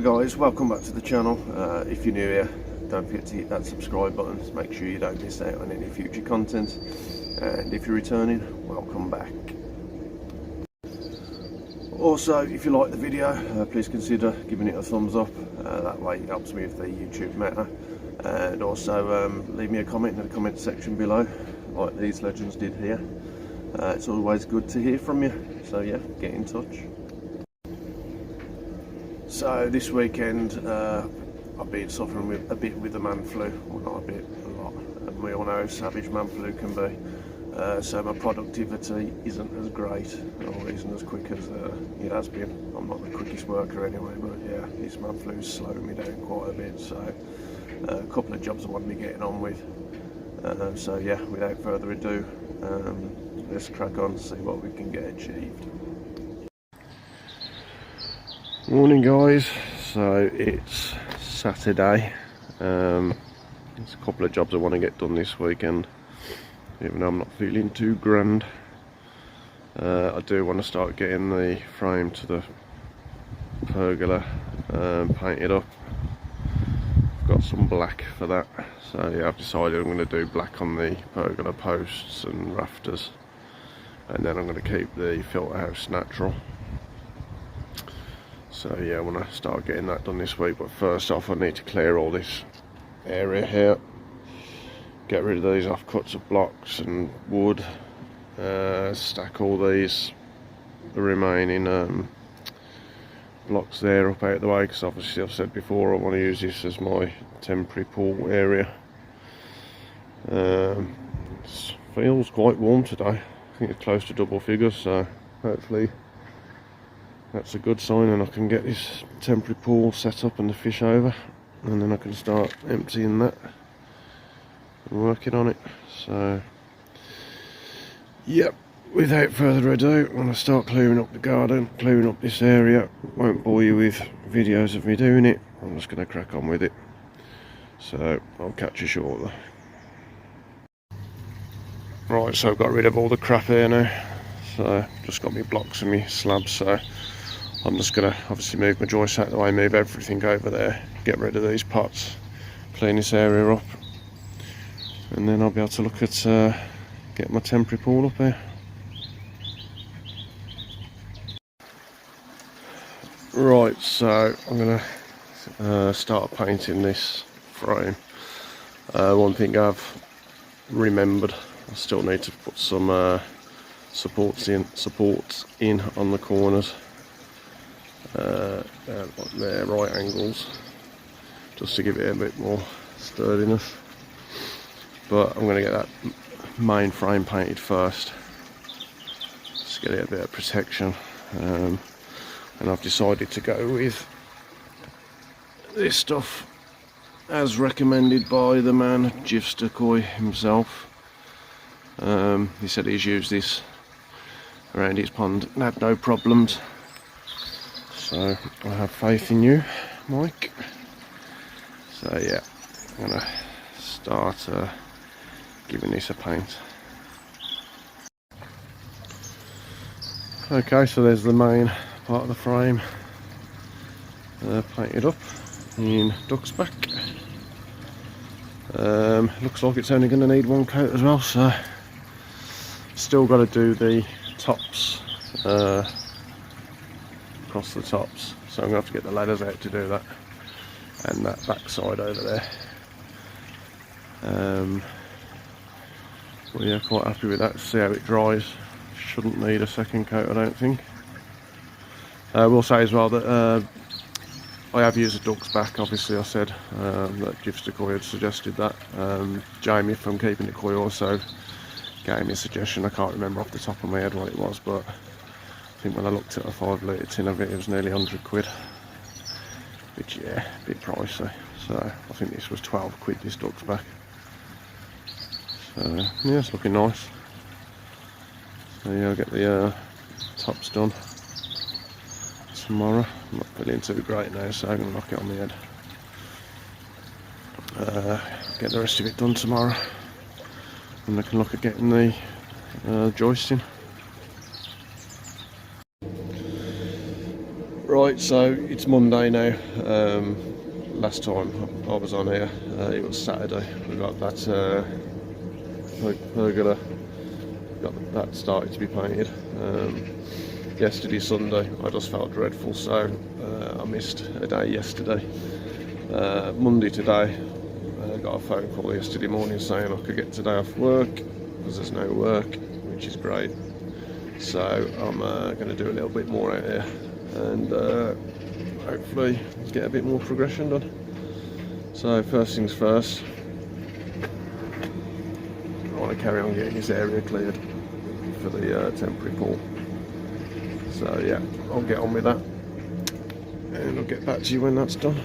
guys, welcome back to the channel. If you're new here, don't forget to hit that subscribe button to make sure you don't miss out on any future content, and if you're returning, welcome back. Also, if you like the video, please consider giving it a thumbs up. That way it helps me with the YouTube meta, and also leave me a comment in the comment section below like these legends did here. It's always good to hear from you, so yeah, get in touch. So this weekend I've been suffering with a bit with the man flu. Well, not a bit, a lot. And we all know how savage man flu can be. So my productivity isn't as great, or isn't as quick as it has been. I'm not the quickest worker anyway, but yeah, this man flu's slowed me down quite a bit. So a couple of jobs I want to be getting on with. So yeah, without further ado, let's crack on and see what we can get achieved. Morning guys, so it's Saturday. There's a couple of jobs I want to get done this weekend, even though I'm not feeling too grand. I do want to start getting the frame to the pergola painted up. I've got some black for that, so yeah, I've decided I'm going to do black on the pergola posts and rafters, and then I'm going to keep the filterhouse natural. So yeah, I want to start getting that done this week, but first off I need to clear all this area here, get rid of these offcuts of blocks and wood, stack all these, the remaining blocks there up out the way, because obviously I've said before I want to use this as my temporary pool area. It feels quite warm today. I think it's close to double figures, so hopefully that's a good sign, and I can get this temporary pool set up and the fish over, and then I can start emptying that and working on it. So yep, without further ado, I'm going to start clearing up the garden, clearing up this area. Won't bore you with videos of me doing it, I'm just going to crack on with it. So I'll catch you shortly. Right, so I've got rid of all the crap here now, so just got me blocks and me slabs, so I'm just going to obviously move my joists out of the way, move everything over there, get rid of these pots, clean this area up, and then I'll be able to look at get my temporary pool up here. Right, so I'm going to start painting this frame. One thing I've remembered, I still need to put some supports in on the corners. Like there, right angles, just to give it a bit more sturdiness. But I'm going to get that main frame painted first, just get it a bit of protection. And I've decided to go with this stuff as recommended by the man Jivstakoi himself. He said he's used this around his pond and had no problems. So I have faith in you, Mike. So yeah, I'm gonna start giving this a paint. Okay, so there's the main part of the frame painted up in duck's back. Looks like it's only going to need one coat as well, so still got to do the tops. Across the tops, so I'm going to have to get the ladders out to do that, and that back side over there. But yeah, quite happy with that. See how it dries. Shouldn't need a second coat, I don't think. I will say as well that I have used a duck's back. Obviously I said that Jivstakoi had suggested that. Jamie from Keeping It Koi also gave me a suggestion. I can't remember off the top of my head what it was, but I think when I looked at a 5 litre tin of it, it was nearly 100 quid, which yeah, a bit pricey. So I think this was 12 quid, this duck's back. So yeah, it's looking nice. So yeah, I'll get the tops done tomorrow. I'm not feeling too great now, so I'm going to knock it on the head. Get the rest of it done tomorrow, and I can look at getting the joisting. Right, so it's Monday now. Last time I was on here, it was Saturday. We got that pergola, got that started to be painted. Yesterday, Sunday, I just felt dreadful, so I missed a day yesterday. Monday today, I got a phone call yesterday morning saying I could get today off work because there's no work, which is great. So I'm going to do a little bit more out here and hopefully get a bit more progression done. So first things first, I want to carry on getting this area cleared for the temporary pool. So yeah, I'll get on with that and I'll get back to you when that's done.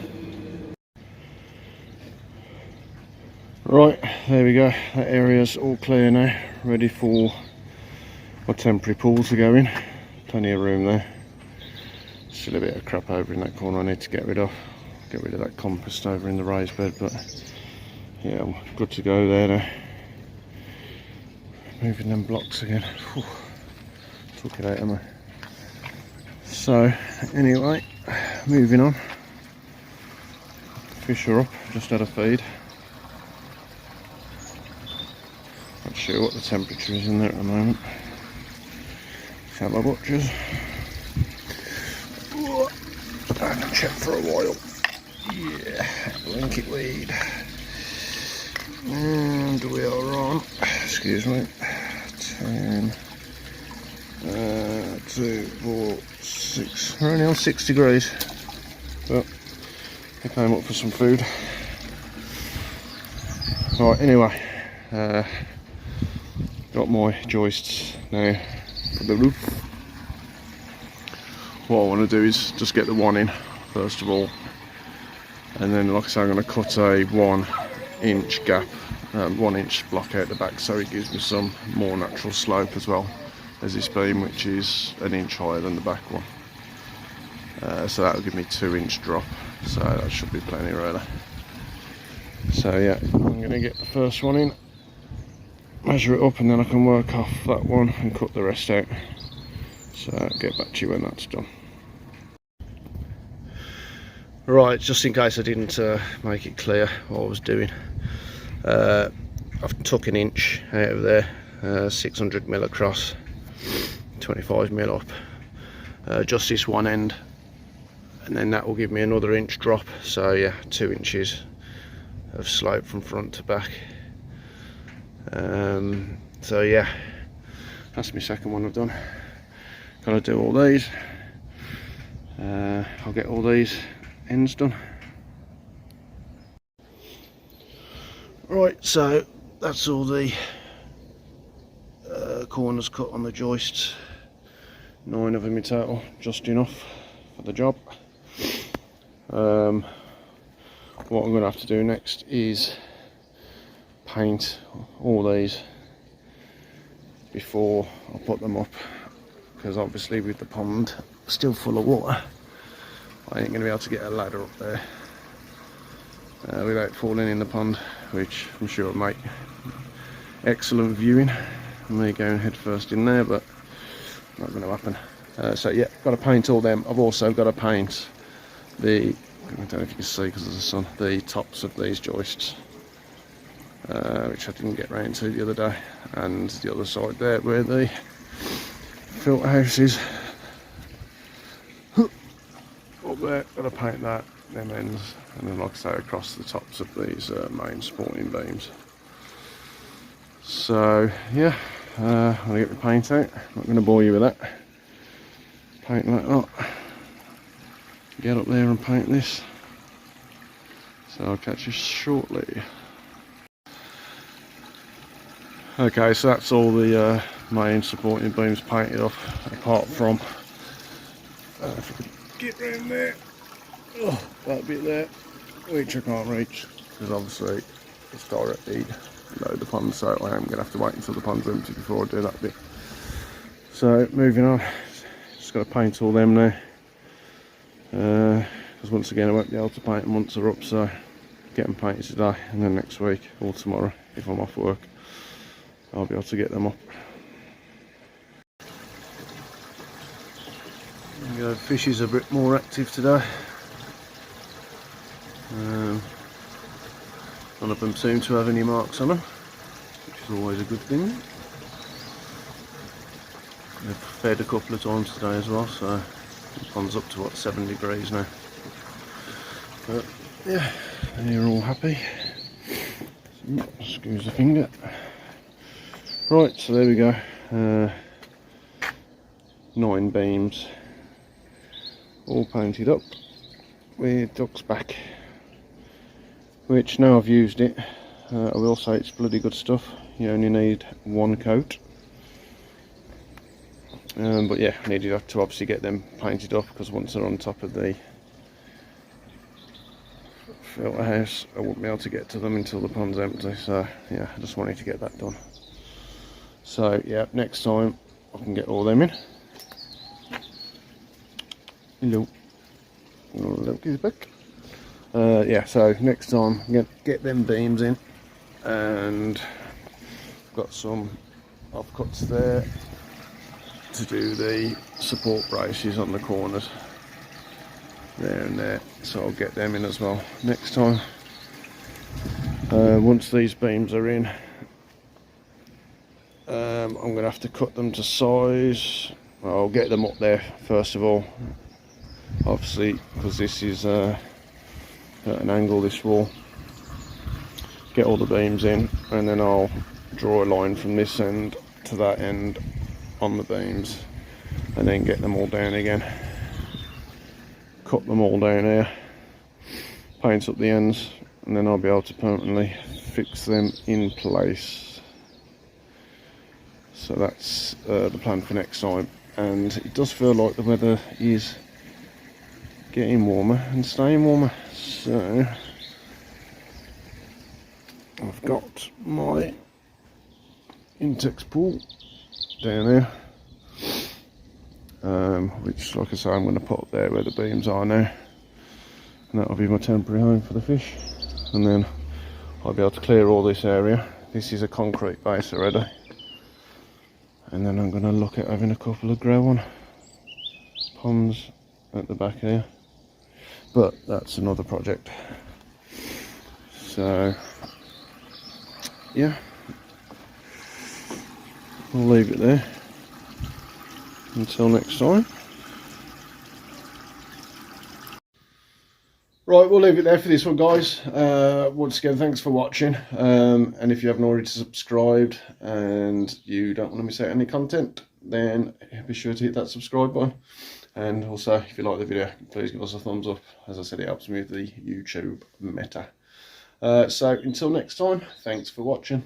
Right, there we go, that area's all clear now, ready for my temporary pool to go in. Plenty of room there. Still a bit of crap over in that corner I need to get rid of. Get rid of that compost over in the raised bed, but yeah, I'm good to go there now. Moving them blocks again. Whew. Took it out of me. So anyway, moving on. Fish are up, just had a feed. Not sure what the temperature is in there at the moment. Let's have my butchers. I haven't checked for a while. Yeah, blanket weed. And we are on, excuse me, 10, 2, 4, 6. We're only on 6 degrees, but I came up for some food. Right, anyway, got my joists now for the roof. What I want to do is just get the one in first of all, and then like I say, I'm going to cut a 1 inch gap, 1 inch block out the back, so it gives me some more natural slope as well as this beam, which is 1 inch higher than the back one. So that will give me 2 inch drop, so that should be plenty really. So yeah, I'm going to get the first one in, measure it up, and then I can work off that one and cut the rest out. So I'll get back to you when that's done. Right, just in case I didn't make it clear what I was doing, I've took 1 inch out of there, 600mm across, 25mm up, just this one end, and then that will give me another inch drop. So yeah, 2 inches of slope from front to back. So yeah, that's my second one I've done. Gotta do all these. I'll get all these ends done. Right, so that's all the corners cut on the joists. 9 of them in total, just enough for the job. What I'm going to have to do next is paint all these before I put them up, because obviously with the pond still full of water, I ain't going to be able to get a ladder up there without falling in the pond, which I'm sure will make excellent viewing. Me going head first in there, but not going to happen. So yeah, got to paint all them. I've also got to paint the, I don't know if you can see because of the sun, the tops of these joists, which I didn't get round to the other day, and the other side there where the filter house is. Up there, got to paint that, them ends, and then like I say, across the tops of these main supporting beams. So yeah, I'm going to get the paint out. Not going to bore you with that. Paint that up. Get up there and paint this. So I'll catch you shortly. Okay, so that's all the main supporting beams painted off, apart from, if I could get round there, oh, that bit there, which I can't reach, because obviously it's directly below the pond, so I am going to have to wait until the pond's empty before I do that bit. So moving on, just got to paint all them now, because once again I won't be able to paint them once they're up, so get them painted today, and then next week or tomorrow if I'm off work I'll be able to get them up. The fish is a bit more active today. None of them seem to have any marks on them, which is always a good thing. They've fed a couple of times today as well, so the pond's up to what, 7 degrees now. But yeah, they're all happy. Excuse the finger. Right, so there we go. 9 beams, all painted up with duck's back. Which, now I've used it, I will say it's bloody good stuff. You only need 1 coat. But yeah, I needed to obviously get them painted up, because once they're on top of the filter house, I won't be able to get to them until the pond's empty. So yeah, I just wanted to get that done. So yeah, next time I can get all them in. Hello. Look, he's back. Yeah, so next time get them beams in, and got some offcuts there to do the support braces on the corners there and there, so I'll get them in as well next time. Once these beams are in, I'm going to have to cut them to size. Well, I'll get them up there first of all, obviously, because this is at an angle, this wall. Get all the beams in, and then I'll draw a line from this end to that end on the beams, and then get them all down again. Cut them all down here, paint up the ends, and then I'll be able to permanently fix them in place. So that's the plan for next time. And it does feel like the weather is getting warmer and staying warmer, so I've got my Intex pool down there, which, like I say, I'm going to put up there where the beams are now, and that'll be my temporary home for the fish. And then I'll be able to clear all this area. This is a concrete base already, and then I'm going to look at having a couple of grow on ponds at the back here, but that's another project. So yeah, I'll leave it there until next time. Right, we'll leave it there for this one, guys. Once again, thanks for watching, and if you haven't already subscribed and you don't want to miss out any content, then be sure to hit that subscribe button. And also, if you like the video, please give us a thumbs up. As I said, it helps me with the YouTube meta. So until next time, thanks for watching.